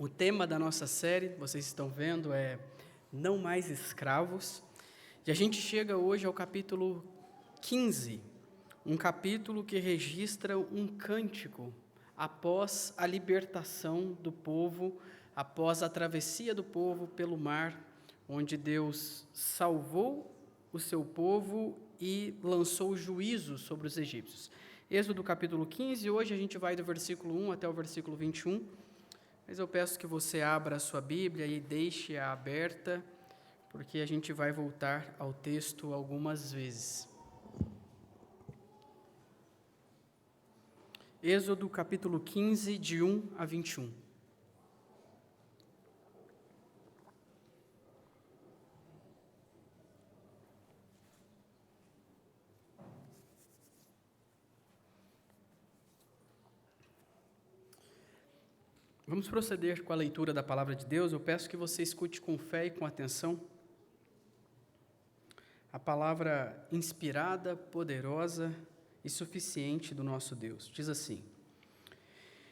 O tema da nossa série, vocês estão vendo, é Não Mais Escravos. E a gente chega hoje ao capítulo 15, um capítulo que registra um cântico após a libertação do povo, após a travessia do povo pelo mar, onde Deus salvou o seu povo e lançou juízo sobre os egípcios. Êxodo capítulo 15, hoje a gente vai do versículo 1 até o versículo 21, mas eu peço que você abra a sua Bíblia e deixe-a aberta, porque a gente vai voltar ao texto algumas vezes. Êxodo capítulo 15, de 1 a 21. Vamos proceder com a leitura da palavra de Deus. Eu peço que você escute com fé e com atenção a palavra inspirada, poderosa e suficiente do nosso Deus. Diz assim: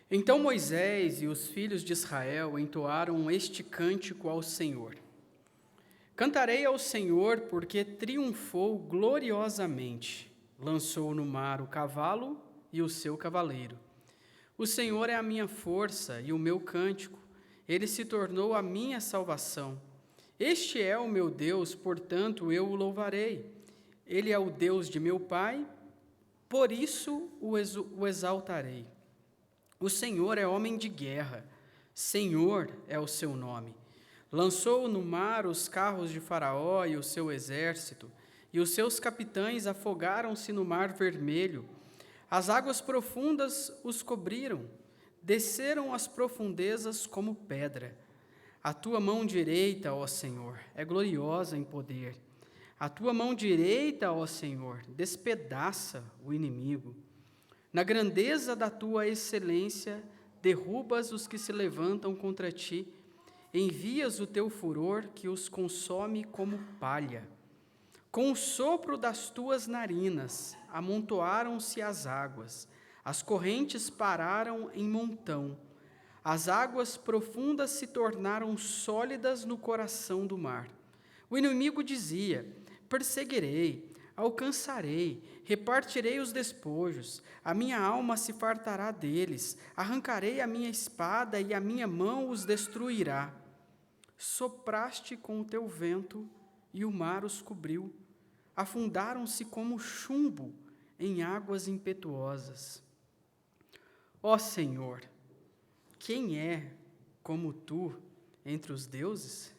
Então Moisés e os filhos de Israel entoaram este cântico ao Senhor. Cantarei ao Senhor porque triunfou gloriosamente. Lançou no mar o cavalo e o seu cavaleiro. O Senhor é a minha força e o meu cântico. Ele se tornou a minha salvação. Este é o meu Deus, portanto eu o louvarei. Ele é o Deus de meu pai, por isso o exaltarei. O Senhor é homem de guerra, Senhor é o seu nome. Lançou no mar os carros de Faraó e o seu exército, e os seus capitães afogaram-se no mar vermelho. As águas profundas os cobriram, desceram às profundezas como pedra. A tua mão direita, ó Senhor, é gloriosa em poder. A tua mão direita, ó Senhor, despedaça o inimigo. Na grandeza da tua excelência, derrubas os que se levantam contra ti. Envias o teu furor que os consome como palha. Com o sopro das tuas narinas, amontoaram-se as águas, as correntes pararam em montão, as águas profundas se tornaram sólidas no coração do mar. O inimigo dizia: perseguirei, alcançarei, repartirei os despojos, a minha alma se fartará deles, arrancarei a minha espada e a minha mão os destruirá. Sopraste com o teu vento e o mar os cobriu. Afundaram-se como chumbo em águas impetuosas. Ó Senhor, quem é como tu entre os deuses?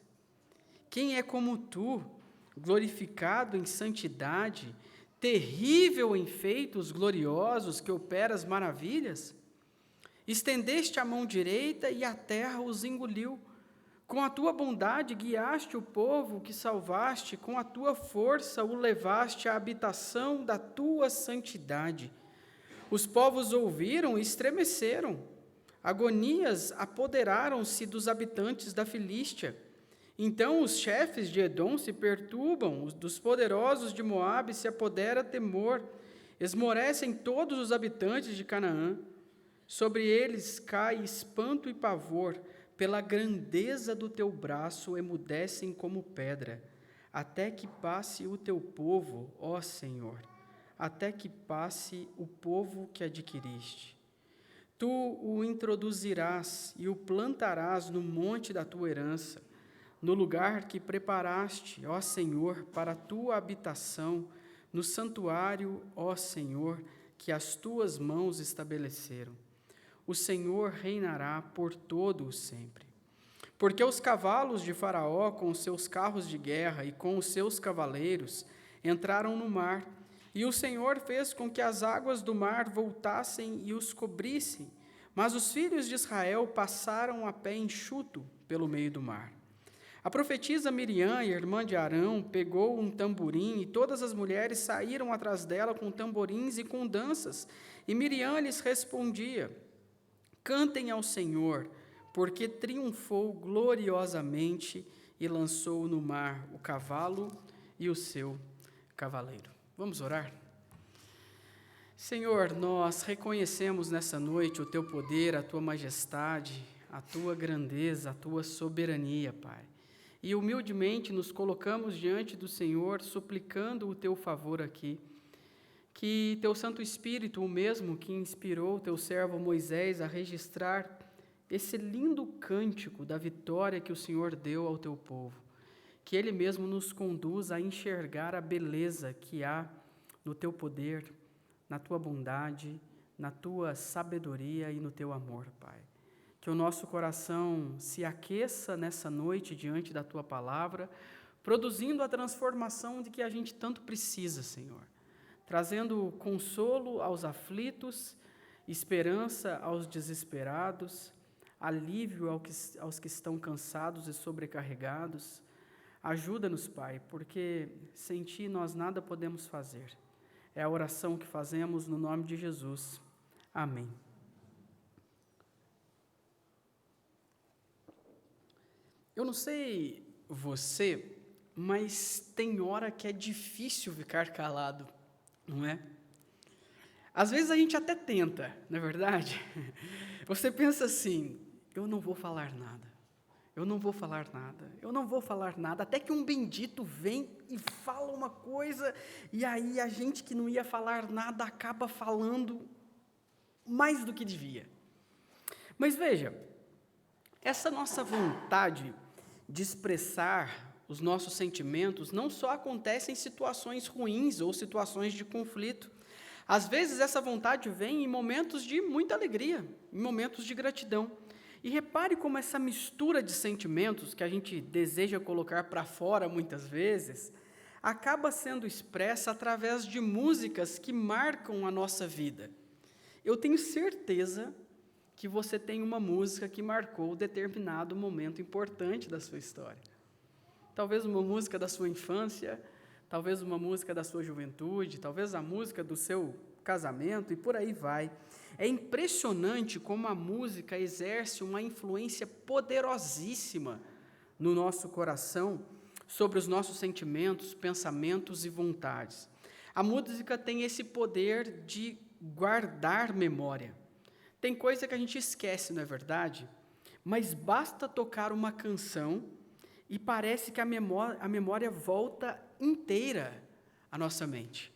Quem é como tu, glorificado em santidade, terrível em feitos gloriosos, que operas maravilhas? Estendeste a mão direita e a terra os engoliu. Com a tua bondade guiaste o povo que salvaste, com a tua força o levaste à habitação da tua santidade. Os povos ouviram e estremeceram. Agonias apoderaram-se dos habitantes da Filístia. Então os chefes de Edom se perturbam, dos poderosos de Moabe se apodera temor. Esmorecem todos os habitantes de Canaã. Sobre eles cai espanto e pavor. Pela grandeza do teu braço emudecem como pedra, até que passe o teu povo, ó Senhor, até que passe o povo que adquiriste. Tu o introduzirás e o plantarás no monte da tua herança, no lugar que preparaste, ó Senhor, para a tua habitação, no santuário, ó Senhor, que as tuas mãos estabeleceram. O Senhor reinará por todo o sempre. Porque os cavalos de Faraó, com os seus carros de guerra e com os seus cavaleiros, entraram no mar, e o Senhor fez com que as águas do mar voltassem e os cobrissem, mas os filhos de Israel passaram a pé enxuto pelo meio do mar. A profetisa Miriam, irmã de Arão, pegou um tamborim, e todas as mulheres saíram atrás dela com tamborins e com danças, e Miriam lhes respondia: Cantem ao Senhor, porque triunfou gloriosamente e lançou no mar o cavalo e o seu cavaleiro. Vamos orar? Senhor, nós reconhecemos nessa noite o teu poder, a tua majestade, a tua grandeza, a tua soberania, Pai. E humildemente nos colocamos diante do Senhor, suplicando o teu favor aqui. Que teu Santo Espírito, o mesmo que inspirou teu servo Moisés a registrar esse lindo cântico da vitória que o Senhor deu ao teu povo, que ele mesmo nos conduza a enxergar a beleza que há no teu poder, na tua bondade, na tua sabedoria e no teu amor, Pai. Que o nosso coração se aqueça nessa noite diante da tua palavra, produzindo a transformação de que a gente tanto precisa, Senhor, trazendo consolo aos aflitos, esperança aos desesperados, alívio aos que estão cansados e sobrecarregados. Ajuda-nos, Pai, porque sem Ti nós nada podemos fazer. É a oração que fazemos no nome de Jesus. Amém. Eu não sei você, mas tem hora que é difícil ficar calado, não é? Às vezes a gente até tenta, não é verdade? Você pensa assim, eu não vou falar nada, eu não vou falar nada, eu não vou falar nada, até que um bendito vem e fala uma coisa, e aí a gente que não ia falar nada acaba falando mais do que devia. Mas veja, essa nossa vontade de expressar os nossos sentimentos não só acontece em situações ruins ou situações de conflito. Às vezes essa vontade vem em momentos de muita alegria, em momentos de gratidão. E repare como essa mistura de sentimentos que a gente deseja colocar para fora muitas vezes, acaba sendo expressa através de músicas que marcam a nossa vida. Eu tenho certeza que você tem uma música que marcou determinado momento importante da sua história. Talvez uma música da sua infância, talvez uma música da sua juventude, talvez a música do seu casamento e por aí vai. É impressionante como a música exerce uma influência poderosíssima no nosso coração sobre os nossos sentimentos, pensamentos e vontades. A música tem esse poder de guardar memória. Tem coisa que a gente esquece, não é verdade? Mas basta tocar uma canção e parece que a memória volta inteira à nossa mente.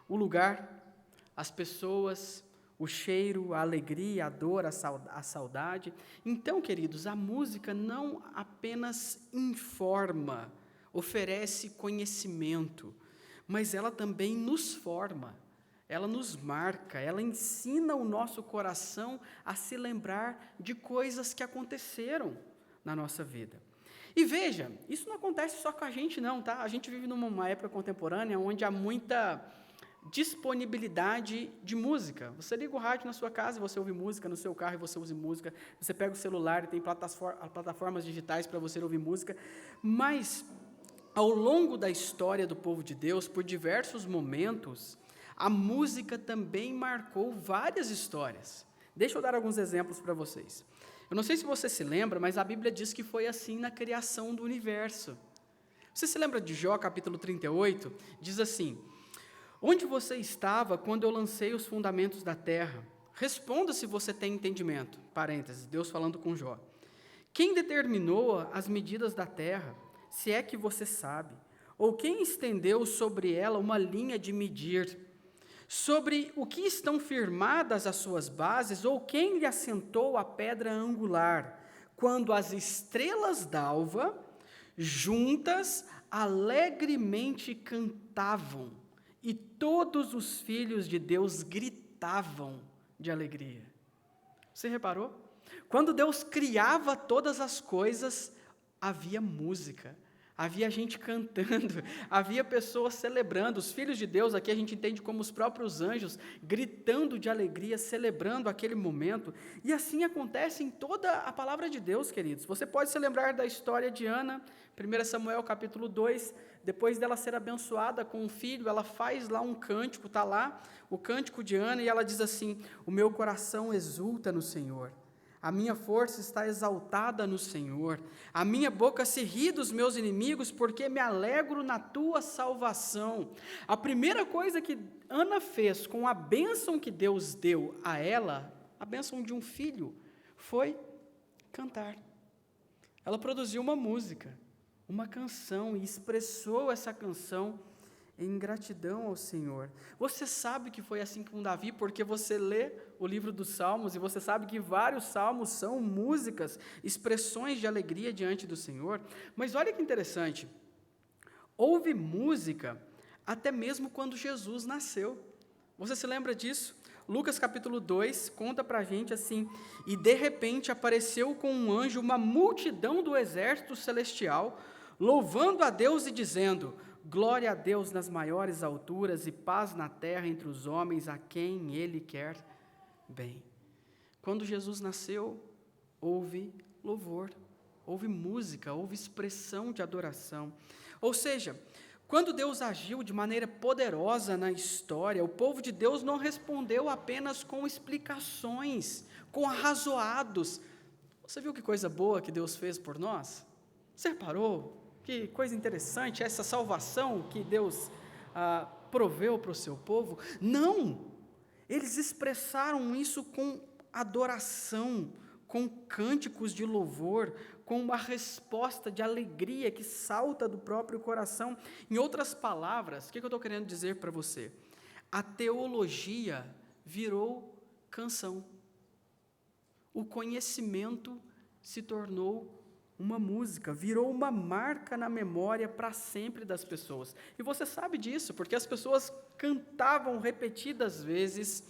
O lugar, as pessoas, o cheiro, a alegria, a dor, a saudade. Então, queridos, a música não apenas informa, oferece conhecimento, mas ela também nos forma, ela nos marca, ela ensina o nosso coração a se lembrar de coisas que aconteceram na nossa vida. E veja, isso não acontece só com a gente não, tá? A gente vive numa época contemporânea onde há muita disponibilidade de música. Você liga o rádio na sua casa e você ouve música, no seu carro e você ouve música, você pega o celular e tem plataformas digitais para você ouvir música, mas ao longo da história do povo de Deus, por diversos momentos, a música também marcou várias histórias. Deixa eu dar alguns exemplos para vocês. Eu não sei se você se lembra, mas a Bíblia diz que foi assim na criação do universo. Você se lembra de Jó, capítulo 38? Diz assim: onde você estava quando eu lancei os fundamentos da terra? Responda se você tem entendimento. Parênteses, Deus falando com Jó. Quem determinou as medidas da terra, se é que você sabe? Ou quem estendeu sobre ela uma linha de medir? Sobre o que estão firmadas as suas bases, ou quem lhe assentou a pedra angular, quando as estrelas d'alva, juntas, alegremente cantavam, e todos os filhos de Deus gritavam de alegria. Você reparou? Quando Deus criava todas as coisas, havia música. Havia gente cantando, havia pessoas celebrando. Os filhos de Deus, aqui a gente entende como os próprios anjos, gritando de alegria, celebrando aquele momento. E assim acontece em toda a palavra de Deus, queridos. Você pode se lembrar da história de Ana, 1 Samuel capítulo 2, depois dela ser abençoada com um filho, ela faz lá um cântico, está lá o cântico de Ana, e ela diz assim: o meu coração exulta no Senhor. A minha força está exaltada no Senhor. A minha boca se ri dos meus inimigos, porque me alegro na tua salvação. A primeira coisa que Ana fez com a bênção que Deus deu a ela, a bênção de um filho, foi cantar. Ela produziu uma música, uma canção, e expressou essa canção em gratidão ao Senhor. Você sabe que foi assim com Davi, porque você lê o livro dos Salmos, e você sabe que vários salmos são músicas, expressões de alegria diante do Senhor. Mas olha que interessante, houve música até mesmo quando Jesus nasceu. Você se lembra disso? Lucas capítulo 2 conta para a gente assim: e de repente apareceu com um anjo uma multidão do exército celestial, louvando a Deus e dizendo: glória a Deus nas maiores alturas e paz na terra entre os homens a quem Ele quer bem. Quando Jesus nasceu, houve louvor, houve música, houve expressão de adoração. Ou seja, quando Deus agiu de maneira poderosa na história, o povo de Deus não respondeu apenas com explicações, com arrazoados. Você viu que coisa boa que Deus fez por nós? Você reparou? Que coisa interessante essa salvação que Deus proveu para o seu povo. Não! Eles expressaram isso com adoração, com cânticos de louvor, com uma resposta de alegria que salta do próprio coração. Em outras palavras, o que eu estou querendo dizer para você? A teologia virou canção. O conhecimento se tornou uma música, virou uma marca na memória para sempre das pessoas. E você sabe disso, porque as pessoas cantavam repetidas vezes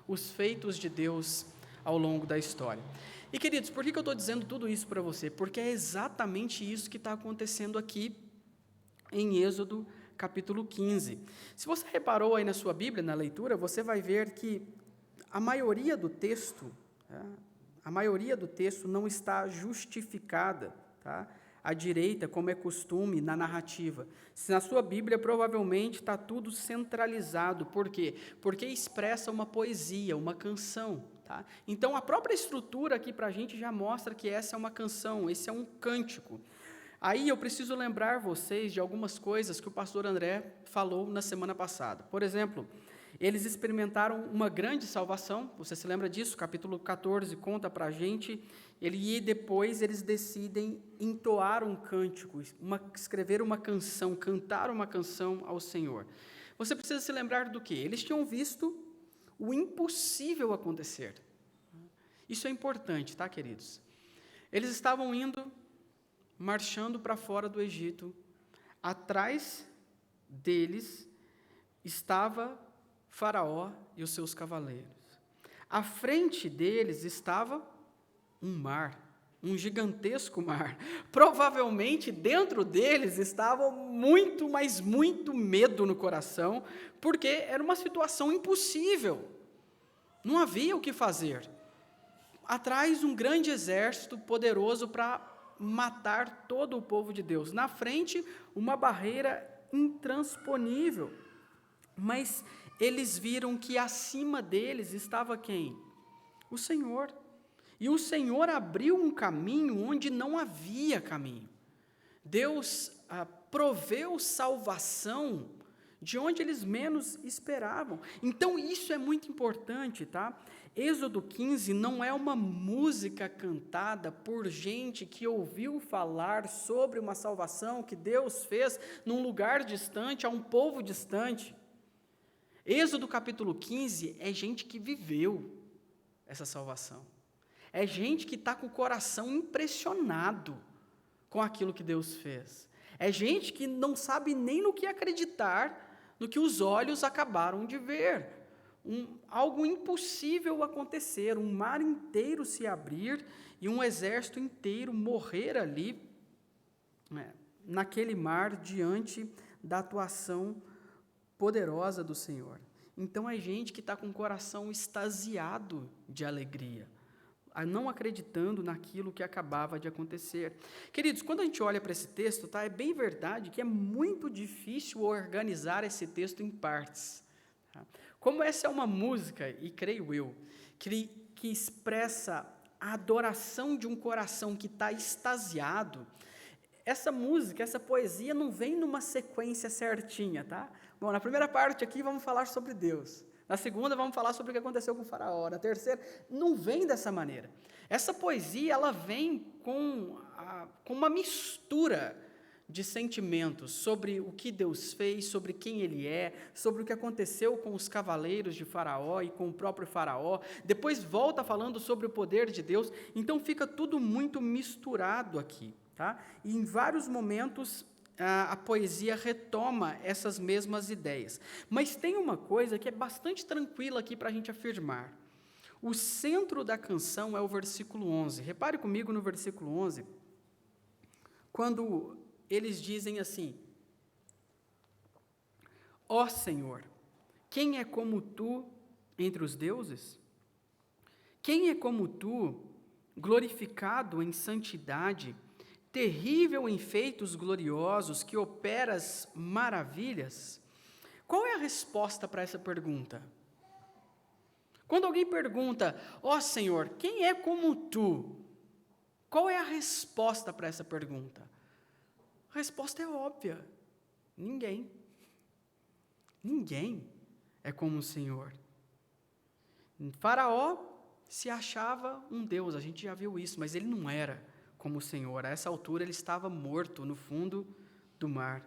os feitos de Deus ao longo da história. E, queridos, por que eu estou dizendo tudo isso para você? Porque é exatamente isso que está acontecendo aqui em Êxodo capítulo 15. Se você reparou aí na sua Bíblia, na leitura, você vai ver que a maioria do texto não está justificada, tá? À direita, como é costume na narrativa. Se na sua Bíblia, provavelmente está tudo centralizado. Por quê? Porque expressa uma poesia, uma canção. Tá? Então, a própria estrutura aqui para a gente já mostra que essa é uma canção, esse é um cântico. Aí eu preciso lembrar vocês de algumas coisas que o pastor André falou na semana passada. Por exemplo, eles experimentaram uma grande salvação, você se lembra disso? Capítulo 14 conta para a gente, e depois eles decidem entoar um cântico, escrever uma canção, cantar uma canção ao Senhor. Você precisa se lembrar do quê? Eles tinham visto o impossível acontecer. Isso é importante, tá, queridos? Eles estavam marchando para fora do Egito. Atrás deles estava Faraó e os seus cavaleiros. À frente deles estava um mar, um gigantesco mar. Provavelmente dentro deles estava muito, mas muito medo no coração, porque era uma situação impossível. Não havia o que fazer. Atrás, um grande exército poderoso para matar todo o povo de Deus. Na frente, uma barreira intransponível. Mas eles viram que acima deles estava quem? O Senhor. E o Senhor abriu um caminho onde não havia caminho. Deus proveu salvação de onde eles menos esperavam. Então, isso é muito importante, tá? Êxodo 15 não é uma música cantada por gente que ouviu falar sobre uma salvação que Deus fez num lugar distante, a um povo distante. Êxodo capítulo 15 é gente que viveu essa salvação. É gente que está com o coração impressionado com aquilo que Deus fez. É gente que não sabe nem no que acreditar, no que os olhos acabaram de ver. Algo impossível acontecer, um mar inteiro se abrir e um exército inteiro morrer ali, naquele mar, diante da atuação poderosa do Senhor. Então, é gente que está com o coração extasiado de alegria, não acreditando naquilo que acabava de acontecer. Queridos, quando a gente olha para esse texto, tá, é bem verdade que é muito difícil organizar esse texto em partes. Tá? Como essa é uma música, e creio eu, que expressa a adoração de um coração que está extasiado, essa música, essa poesia não vem numa sequência certinha, tá? Bom, na primeira parte aqui vamos falar sobre Deus. Na segunda, vamos falar sobre o que aconteceu com o faraó. Na terceira, não vem dessa maneira. Essa poesia, ela vem com uma mistura de sentimentos sobre o que Deus fez, sobre quem Ele é, sobre o que aconteceu com os cavaleiros de Faraó e com o próprio Faraó. Depois volta falando sobre o poder de Deus. Então fica tudo muito misturado aqui, tá? E em vários momentos a poesia retoma essas mesmas ideias. Mas tem uma coisa que é bastante tranquila aqui para a gente afirmar. O centro da canção é o versículo 11. Repare comigo no versículo 11, quando eles dizem assim: ó Senhor, quem é como tu entre os deuses? Quem é como tu, glorificado em santidade, terrível em feitos gloriosos, que operas maravilhas? Qual é a resposta para essa pergunta? Quando alguém pergunta, ó Senhor, quem é como tu? Qual é a resposta para essa pergunta? A resposta é óbvia: ninguém. Ninguém é como o Senhor. Faraó se achava um Deus, a gente já viu isso, mas ele não era como o Senhor. A essa altura ele estava morto no fundo do mar.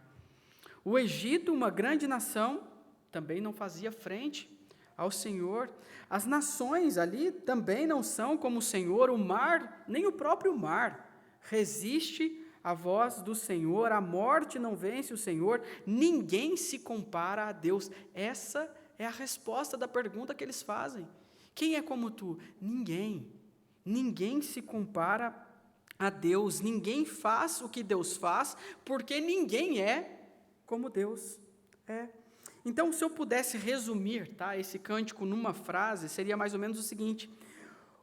O Egito, uma grande nação, também não fazia frente ao Senhor. As nações ali também não são como o Senhor. O mar, nem o próprio mar, resiste à voz do Senhor. A morte não vence o Senhor. Ninguém se compara a Deus. Essa é a resposta da pergunta que eles fazem. Quem é como tu? Ninguém. Ninguém se compara a Deus. Ninguém faz o que Deus faz, porque ninguém é como Deus é. Então, se eu pudesse resumir, tá, esse cântico numa frase, seria mais ou menos o seguinte: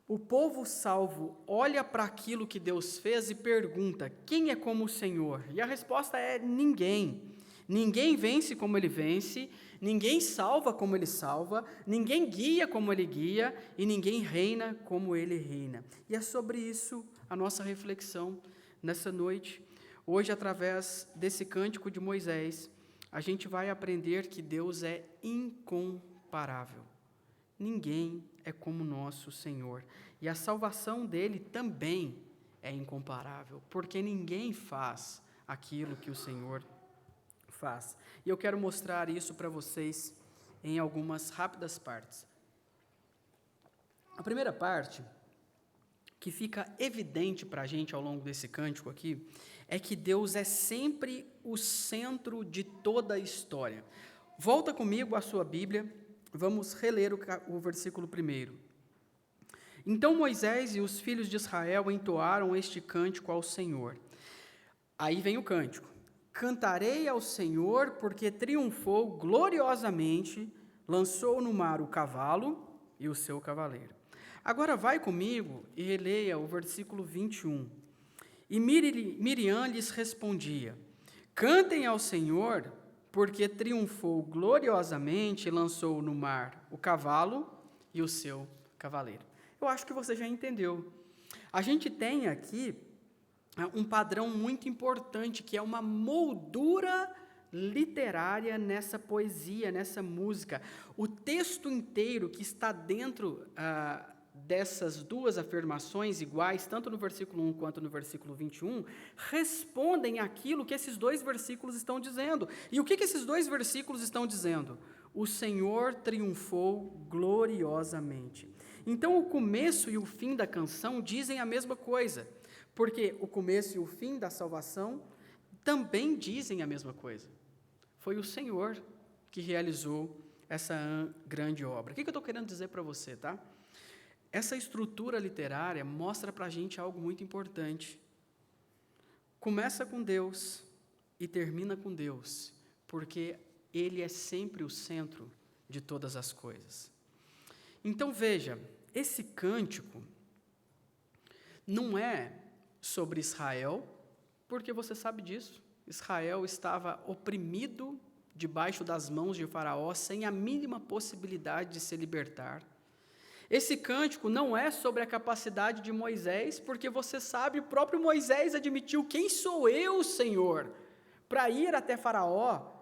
o povo salvo olha para aquilo que Deus fez e pergunta: quem é como o Senhor? E a resposta é: ninguém. Ninguém vence como Ele vence, ninguém salva como Ele salva, ninguém guia como Ele guia e ninguém reina como Ele reina. E é sobre isso a nossa reflexão nessa noite. Hoje, através desse cântico de Moisés, a gente vai aprender que Deus é incomparável. Ninguém é como nosso Senhor. E a salvação dele também é incomparável, porque ninguém faz aquilo que o Senhor faz. E eu quero mostrar isso para vocês em algumas rápidas partes. A primeira parte, que fica evidente para a gente ao longo desse cântico aqui, é que Deus é sempre o centro de toda a história. Volta comigo à sua Bíblia, vamos reler o versículo 1. Então Moisés e os filhos de Israel entoaram este cântico ao Senhor. Aí vem o cântico. Cantarei ao Senhor, porque triunfou gloriosamente, lançou no mar o cavalo e o seu cavaleiro. Agora vai comigo e releia o versículo 21. E Miriam lhes respondia: cantem ao Senhor, porque triunfou gloriosamente, lançou no mar o cavalo e o seu cavaleiro. Eu acho que você já entendeu. A gente tem aqui um padrão muito importante, que é uma moldura literária nessa poesia, nessa música. O texto inteiro que está dentro dessas duas afirmações iguais, tanto no versículo 1 quanto no versículo 21, respondem àquilo que esses dois versículos estão dizendo. E o que esses dois versículos estão dizendo? O Senhor triunfou gloriosamente. Então, o começo e o fim da canção dizem a mesma coisa, porque o começo e o fim da salvação também dizem a mesma coisa. Foi o Senhor que realizou essa grande obra. O que eu estou querendo dizer para você, tá? Essa estrutura literária mostra para a gente algo muito importante. Começa com Deus e termina com Deus, porque Ele é sempre o centro de todas as coisas. Então, veja, esse cântico não é sobre Israel, porque você sabe disso. Israel estava oprimido debaixo das mãos de Faraó, sem a mínima possibilidade de se libertar. Esse cântico não é sobre a capacidade de Moisés, porque você sabe, o próprio Moisés admitiu: quem sou eu, Senhor, para ir até Faraó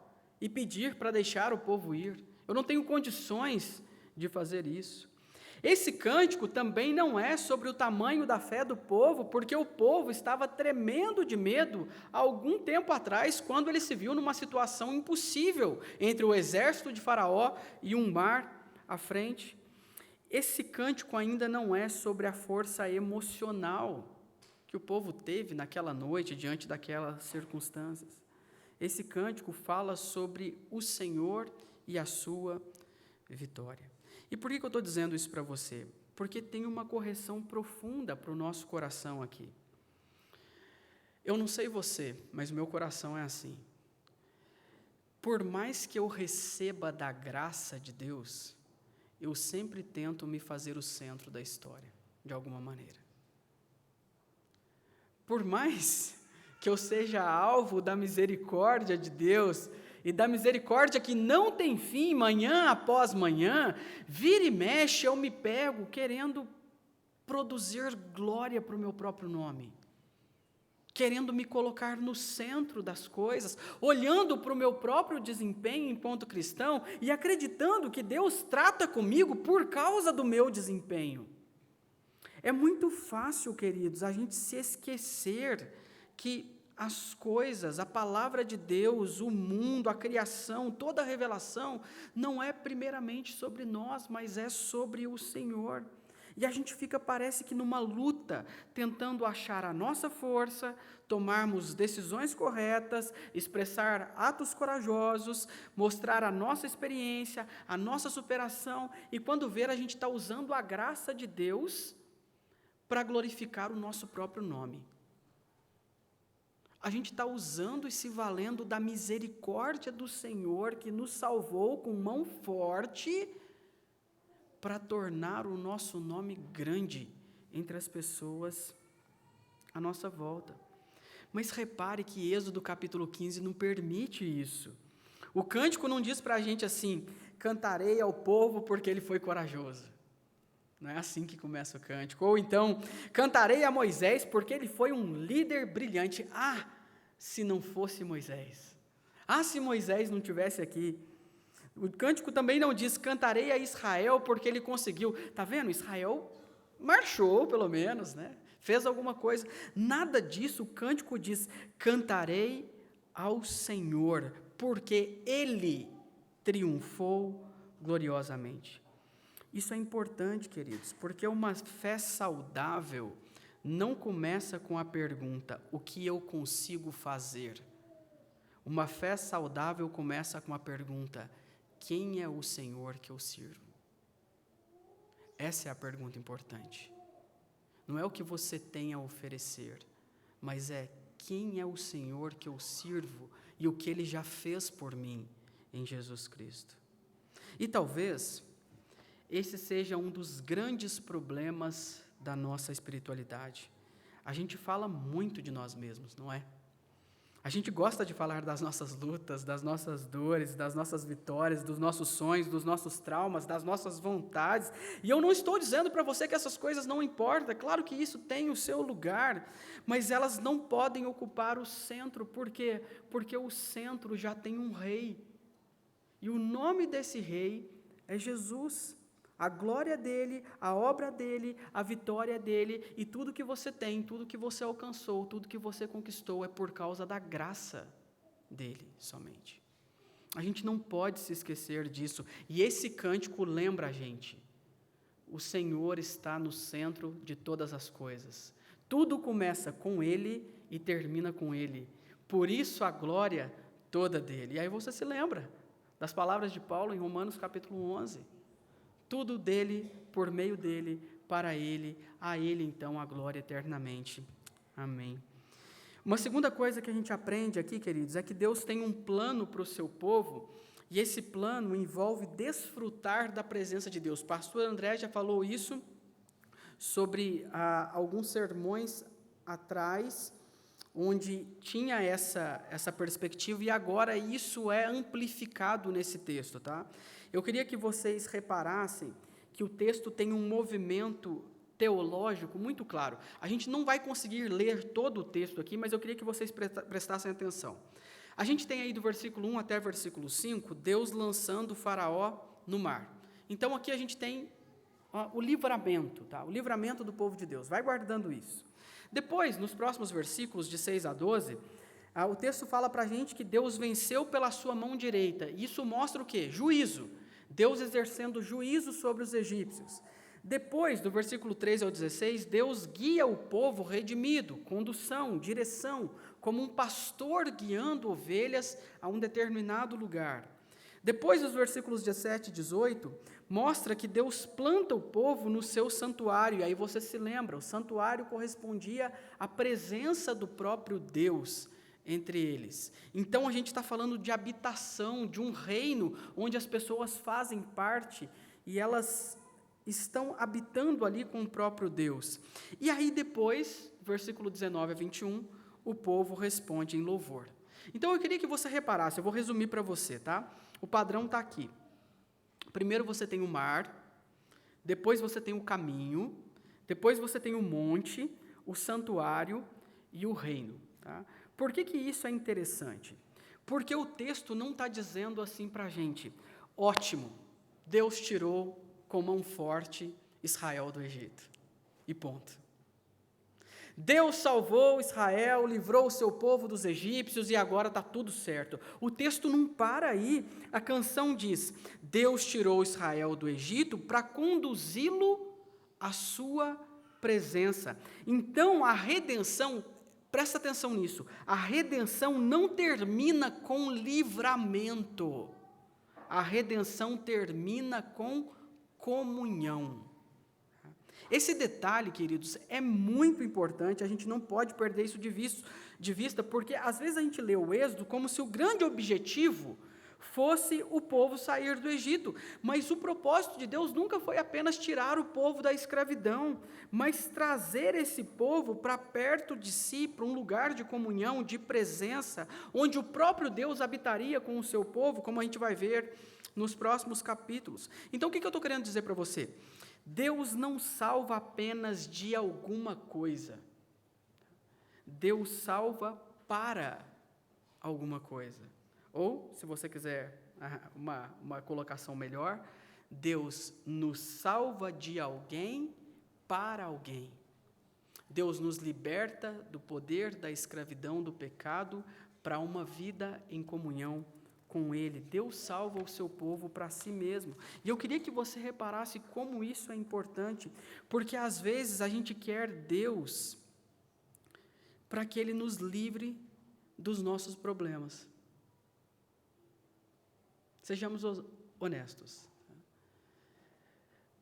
e pedir para deixar o povo ir? Eu não tenho condições de fazer isso. Esse cântico também não é sobre o tamanho da fé do povo, porque o povo estava tremendo de medo há algum tempo atrás, quando ele se viu numa situação impossível entre o exército de Faraó e um mar à frente. Esse cântico ainda não é sobre a força emocional que o povo teve naquela noite, diante daquelas circunstâncias. Esse cântico fala sobre o Senhor e a sua vitória. E por que eu estou dizendo isso para você? Porque tem uma correção profunda para o nosso coração aqui. Eu não sei você, mas o meu coração é assim. Por mais que eu receba da graça de Deus, eu sempre tento me fazer o centro da história, de alguma maneira. Por mais que eu seja alvo da misericórdia de Deus, e da misericórdia que não tem fim, manhã após manhã, vira e mexe, eu me pego querendo produzir glória para o meu próprio nome, querendo me colocar no centro das coisas, olhando para o meu próprio desempenho enquanto cristão e acreditando que Deus trata comigo por causa do meu desempenho. É muito fácil, queridos, a gente se esquecer que as coisas, a palavra de Deus, o mundo, a criação, toda a revelação, não é primeiramente sobre nós, mas é sobre o Senhor. E a gente fica, parece que numa luta, tentando achar a nossa força, tomarmos decisões corretas, expressar atos corajosos, mostrar a nossa experiência, a nossa superação, e quando ver, a gente está usando a graça de Deus para glorificar o nosso próprio nome. A gente está usando e se valendo da misericórdia do Senhor, que nos salvou com mão forte, para tornar o nosso nome grande entre as pessoas à nossa volta. Mas repare que Êxodo capítulo 15 não permite isso. O cântico não diz para a gente assim, cantarei ao povo porque ele foi corajoso. Não é assim que começa o cântico. Ou então, cantarei a Moisés porque ele foi um líder brilhante. Se não fosse Moisés. Se Moisés não estivesse aqui. O cântico também não diz, cantarei a Israel porque ele conseguiu. Está vendo? Israel marchou, pelo menos, né? Fez alguma coisa. Nada disso, o cântico diz, cantarei ao Senhor porque ele triunfou gloriosamente. Isso é importante, queridos, porque uma fé saudável não começa com a pergunta, o que eu consigo fazer? Uma fé saudável começa com a pergunta, quem é o Senhor que eu sirvo? Essa é a pergunta importante. Não é o que você tem a oferecer, mas é quem é o Senhor que eu sirvo e o que Ele já fez por mim em Jesus Cristo. E talvez esse seja um dos grandes problemas da nossa espiritualidade. A gente fala muito de nós mesmos, não é? A gente gosta de falar das nossas lutas, das nossas dores, das nossas vitórias, dos nossos sonhos, dos nossos traumas, das nossas vontades. E eu não estou dizendo para você que essas coisas não importam, é claro que isso tem o seu lugar, mas elas não podem ocupar o centro. Por quê? Porque o centro já tem um rei. E o nome desse rei é Jesus. A glória dele, a obra dele, a vitória dele, e tudo que você tem, tudo que você alcançou, tudo que você conquistou é por causa da graça dele somente. A gente não pode se esquecer disso, e esse cântico lembra a gente, o Senhor está no centro de todas as coisas, tudo começa com ele e termina com ele, por isso a glória toda dele. E aí você se lembra das palavras de Paulo em Romanos capítulo 11, tudo dele, por meio dele, para ele, a ele então a glória eternamente. Amém. Uma segunda coisa que a gente aprende aqui, queridos, é que Deus tem um plano para o seu povo, e esse plano envolve desfrutar da presença de Deus. O pastor André já falou isso sobre alguns sermões atrás, onde tinha essa perspectiva, e agora isso é amplificado nesse texto, tá? Eu queria que vocês reparassem que o texto tem um movimento teológico muito claro. A gente não vai conseguir ler todo o texto aqui, mas eu queria que vocês prestassem atenção. A gente tem aí do versículo 1 até versículo 5, Deus lançando o faraó no mar. Então aqui a gente tem o livramento, tá? O livramento do povo de Deus. Vai guardando isso. Depois, nos próximos versículos de 6 a 12, o texto fala para a gente que Deus venceu pela sua mão direita. Isso mostra o quê? Juízo. Deus exercendo juízo sobre os egípcios. Depois, do versículo 13 ao 16, Deus guia o povo redimido, condução, direção, como um pastor guiando ovelhas a um determinado lugar. Depois, dos versículos 17 e 18, mostra que Deus planta o povo no seu santuário. E aí você se lembra, o santuário correspondia à presença do próprio Deus entre eles. Então, a gente está falando de habitação, de um reino onde as pessoas fazem parte e elas estão habitando ali com o próprio Deus. E aí depois, versículo 19 a 21, o povo responde em louvor. Então eu queria que você reparasse, eu vou resumir para você, tá? O padrão está aqui. Primeiro você tem o mar, depois você tem o caminho, depois você tem o monte, o santuário e o reino. Tá? Por que isso é interessante? Porque o texto não está dizendo assim para a gente, ótimo, Deus tirou com mão forte Israel do Egito. E ponto. Deus salvou Israel, livrou o seu povo dos egípcios e agora está tudo certo. O texto não para aí. A canção diz, Deus tirou Israel do Egito para conduzi-lo à sua presença. Então, a redenção, presta atenção nisso, a redenção não termina com livramento. A redenção termina com comunhão. Esse detalhe, queridos, é muito importante, a gente não pode perder isso de vista, porque às vezes a gente lê o Êxodo como se o grande objetivo fosse o povo sair do Egito, mas o propósito de Deus nunca foi apenas tirar o povo da escravidão, mas trazer esse povo para perto de si, para um lugar de comunhão, de presença, onde o próprio Deus habitaria com o seu povo, como a gente vai ver nos próximos capítulos. Então, o que eu estou querendo dizer para você? Deus não salva apenas de alguma coisa. Deus salva para alguma coisa. Ou, se você quiser uma colocação melhor, Deus nos salva de alguém para alguém. Deus nos liberta do poder da escravidão, do pecado, para uma vida em comunhão com Ele. Deus salva o seu povo para si mesmo. E eu queria que você reparasse como isso é importante, porque às vezes a gente quer Deus para que Ele nos livre dos nossos problemas. Sejamos honestos.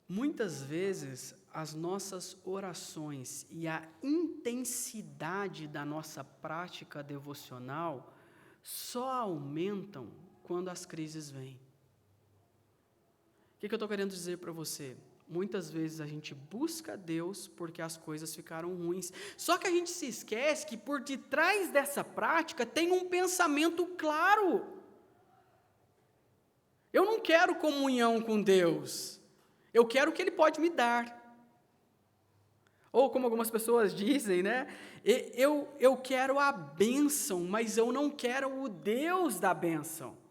Muitas vezes as nossas orações e a intensidade da nossa prática devocional só aumentam quando as crises vêm. O que eu estou querendo dizer para você? Muitas vezes a gente busca Deus porque as coisas ficaram ruins. Só que a gente se esquece que por detrás dessa prática tem um pensamento claro. Eu não quero comunhão com Deus. Eu quero o que Ele pode me dar. Ou como algumas pessoas dizem, né? Eu quero a bênção, mas eu não quero o Deus da bênção.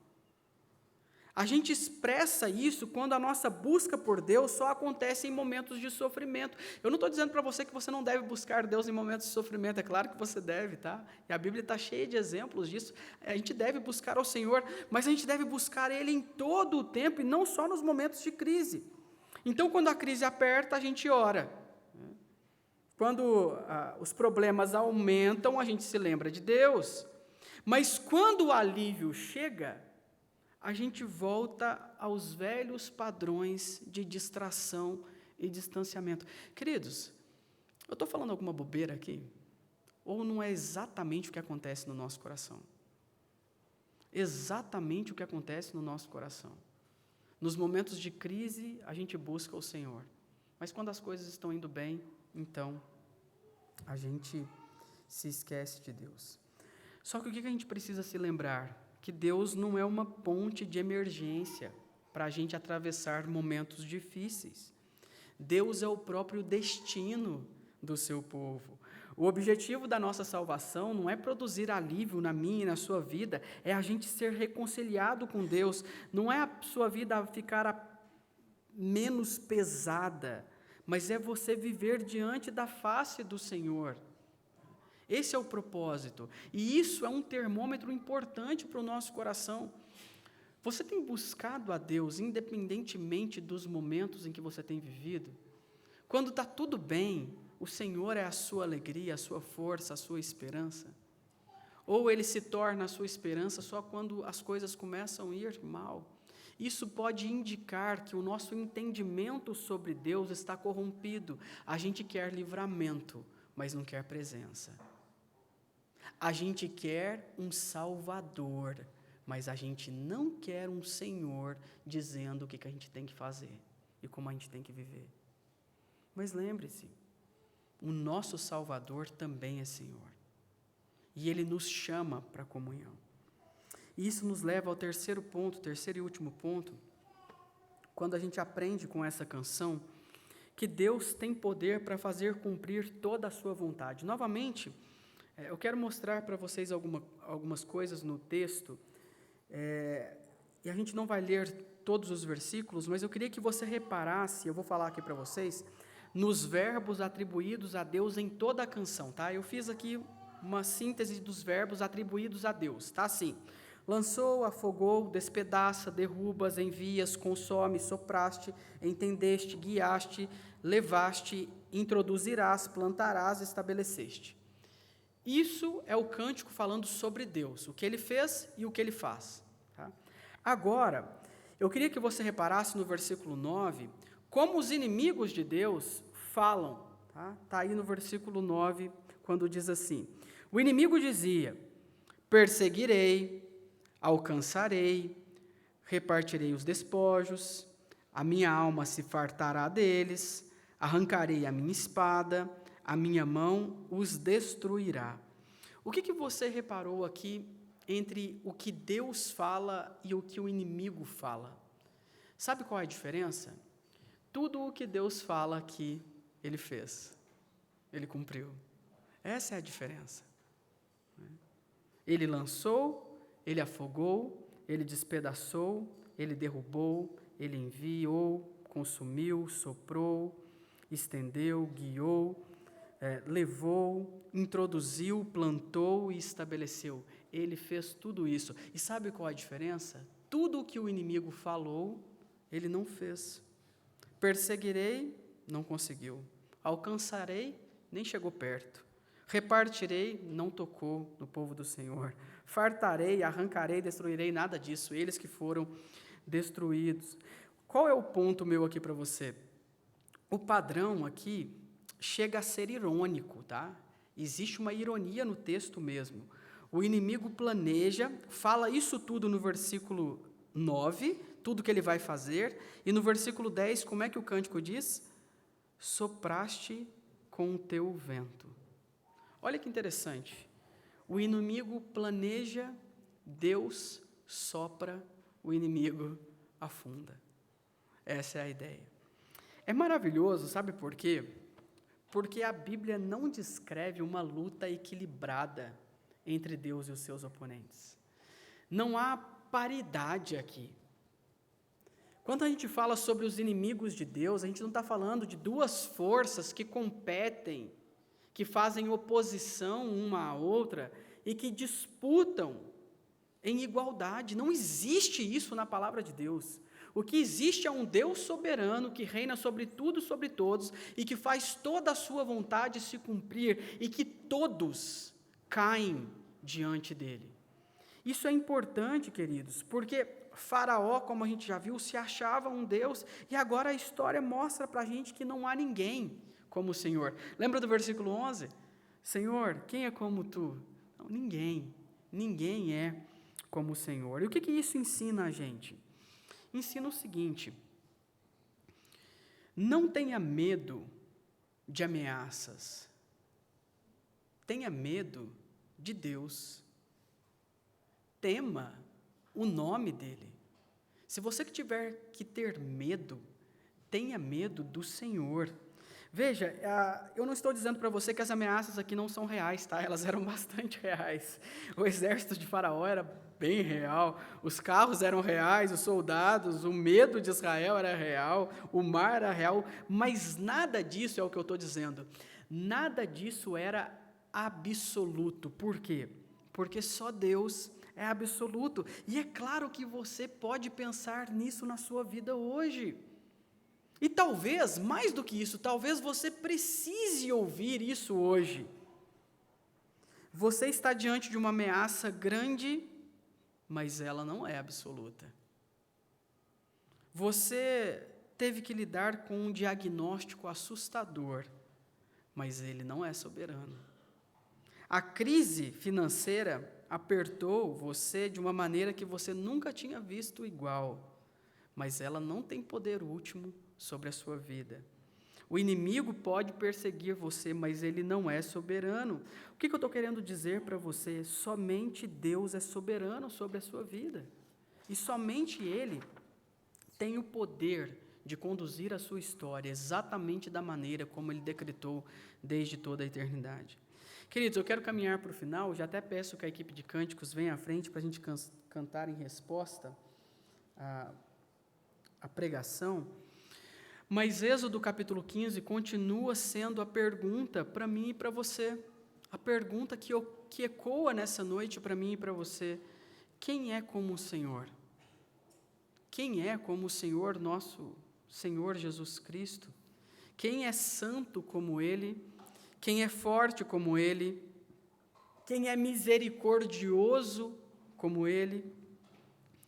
A gente expressa isso quando a nossa busca por Deus só acontece em momentos de sofrimento. Eu não estou dizendo para você que você não deve buscar Deus em momentos de sofrimento, é claro que você deve, tá? E a Bíblia está cheia de exemplos disso. A gente deve buscar ao Senhor, mas a gente deve buscar Ele em todo o tempo e não só nos momentos de crise. Então, quando a crise aperta, a gente ora. Quando os problemas aumentam, a gente se lembra de Deus. Mas quando o alívio chega, a gente volta aos velhos padrões de distração e distanciamento. Queridos, eu estou falando alguma bobeira aqui? Ou não é exatamente o que acontece no nosso coração? Exatamente o que acontece no nosso coração. Nos momentos de crise, a gente busca o Senhor. Mas quando as coisas estão indo bem, então, a gente se esquece de Deus. Só que o que a gente precisa se lembrar? Que Deus não é uma ponte de emergência para a gente atravessar momentos difíceis. Deus é o próprio destino do seu povo. O objetivo da nossa salvação não é produzir alívio na minha e na sua vida, é a gente ser reconciliado com Deus, não é a sua vida ficar menos pesada, mas é você viver diante da face do Senhor. Esse é o propósito, e isso é um termômetro importante para o nosso coração. Você tem buscado a Deus independentemente dos momentos em que você tem vivido? Quando está tudo bem, o Senhor é a sua alegria, a sua força, a sua esperança? Ou Ele se torna a sua esperança só quando as coisas começam a ir mal? Isso pode indicar que o nosso entendimento sobre Deus está corrompido. A gente quer livramento, mas não quer presença. A gente quer um Salvador, mas a gente não quer um Senhor dizendo o que a gente tem que fazer e como a gente tem que viver. Mas lembre-se, o nosso Salvador também é Senhor. E Ele nos chama para a comunhão. E isso nos leva ao terceiro e último ponto, quando a gente aprende com essa canção, que Deus tem poder para fazer cumprir toda a sua vontade. Novamente, eu quero mostrar para vocês algumas coisas no texto, e a gente não vai ler todos os versículos, mas eu queria que você reparasse, eu vou falar aqui para vocês, nos verbos atribuídos a Deus em toda a canção, tá? Eu fiz aqui uma síntese dos verbos atribuídos a Deus, tá assim: lançou, afogou, despedaça, derrubas, envias, consome, sopraste, entendeste, guiaste, levaste, introduzirás, plantarás, estabeleceste. Isso é o cântico falando sobre Deus, o que Ele fez e o que Ele faz. Tá? Agora, eu queria que você reparasse no versículo 9, como os inimigos de Deus falam. Está aí no versículo 9, quando diz assim: o inimigo dizia: perseguirei, alcançarei, repartirei os despojos, a minha alma se fartará deles, arrancarei a minha espada, a minha mão os destruirá. O que você reparou aqui entre o que Deus fala e o que o inimigo fala? Sabe qual é a diferença? Tudo o que Deus fala aqui, Ele fez, Ele cumpriu. Essa é a diferença. Ele lançou, Ele afogou, Ele despedaçou, Ele derrubou, Ele enviou, consumiu, soprou, estendeu, guiou, levou, introduziu, plantou e estabeleceu. Ele fez tudo isso. E sabe qual é a diferença? Tudo o que o inimigo falou, Ele não fez. Perseguirei, não conseguiu. Alcançarei, nem chegou perto. Repartirei, não tocou no povo do Senhor. Fartarei, arrancarei, destruirei, nada disso. Eles que foram destruídos. Qual é o ponto meu aqui para você? O padrão aqui chega a ser irônico, tá? Existe uma ironia no texto mesmo. O inimigo planeja, fala isso tudo no versículo 9, tudo que ele vai fazer, e no versículo 10, como é que o cântico diz? Sopraste com o teu vento. Olha que interessante. O inimigo planeja, Deus sopra, o inimigo afunda. Essa é a ideia. É maravilhoso, sabe por quê? Porque a Bíblia não descreve uma luta equilibrada entre Deus e os seus oponentes. Não há paridade aqui. Quando a gente fala sobre os inimigos de Deus, a gente não está falando de duas forças que competem, que fazem oposição uma à outra e que disputam em igualdade. Não existe isso na palavra de Deus. O que existe é um Deus soberano que reina sobre tudo e sobre todos e que faz toda a sua vontade se cumprir e que todos caem diante dele. Isso é importante, queridos, porque Faraó, como a gente já viu, se achava um Deus e agora a história mostra para a gente que não há ninguém como o Senhor. Lembra do versículo 11? Senhor, quem é como tu? Não, ninguém é como o Senhor. E o que isso ensina a gente? Ensina o seguinte: não tenha medo de ameaças, tenha medo de Deus, tema o nome dele. Se você tiver que ter medo, tenha medo do Senhor. Veja, eu não estou dizendo para você que as ameaças aqui não são reais, tá? Elas eram bastante reais. O exército de Faraó era bem real, os carros eram reais, os soldados, o medo de Israel era real, o mar era real, mas nada disso é o que eu estou dizendo. Nada disso era absoluto. Por quê? Porque só Deus é absoluto. E é claro que você pode pensar nisso na sua vida hoje. E talvez, mais do que isso, talvez você precise ouvir isso hoje. Você está diante de uma ameaça grande, mas ela não é absoluta. Você teve que lidar com um diagnóstico assustador, mas ele não é soberano. A crise financeira apertou você de uma maneira que você nunca tinha visto igual, mas ela não tem poder último sobre a sua vida. O inimigo pode perseguir você, mas ele não é soberano. O que eu estou querendo dizer para você? Somente Deus é soberano sobre a sua vida. E somente Ele tem o poder de conduzir a sua história exatamente da maneira como Ele decretou desde toda a eternidade. Queridos, eu quero caminhar para o final, já até peço que a equipe de cânticos venha à frente para a gente cantar em resposta à pregação. Mas Êxodo capítulo 15 continua sendo a pergunta para mim e para você, a pergunta que ecoa nessa noite para mim e para você: quem é como o Senhor? Quem é como o Senhor, nosso Senhor Jesus Cristo? Quem é santo como Ele? Quem é forte como Ele? Quem é misericordioso como Ele?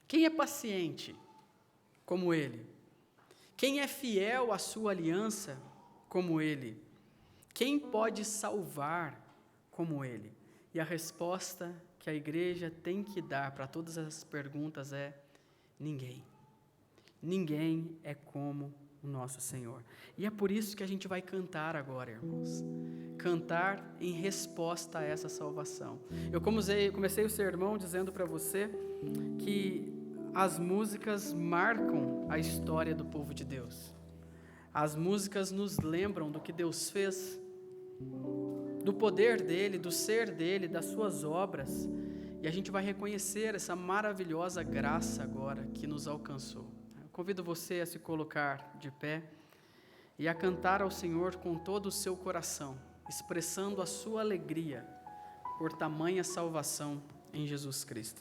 Quem é paciente como Ele? Quem é fiel à sua aliança como Ele? Quem pode salvar como Ele? E a resposta que a igreja tem que dar para todas essas perguntas é: ninguém. Ninguém é como o nosso Senhor. E é por isso que a gente vai cantar agora, irmãos. Cantar em resposta a essa salvação. Eu comecei o sermão dizendo para você que as músicas marcam a história do povo de Deus. As músicas nos lembram do que Deus fez, do poder dEle, do ser dEle, das suas obras, e a gente vai reconhecer essa maravilhosa graça agora que nos alcançou. Eu convido você a se colocar de pé e a cantar ao Senhor com todo o seu coração, expressando a sua alegria por tamanha salvação em Jesus Cristo.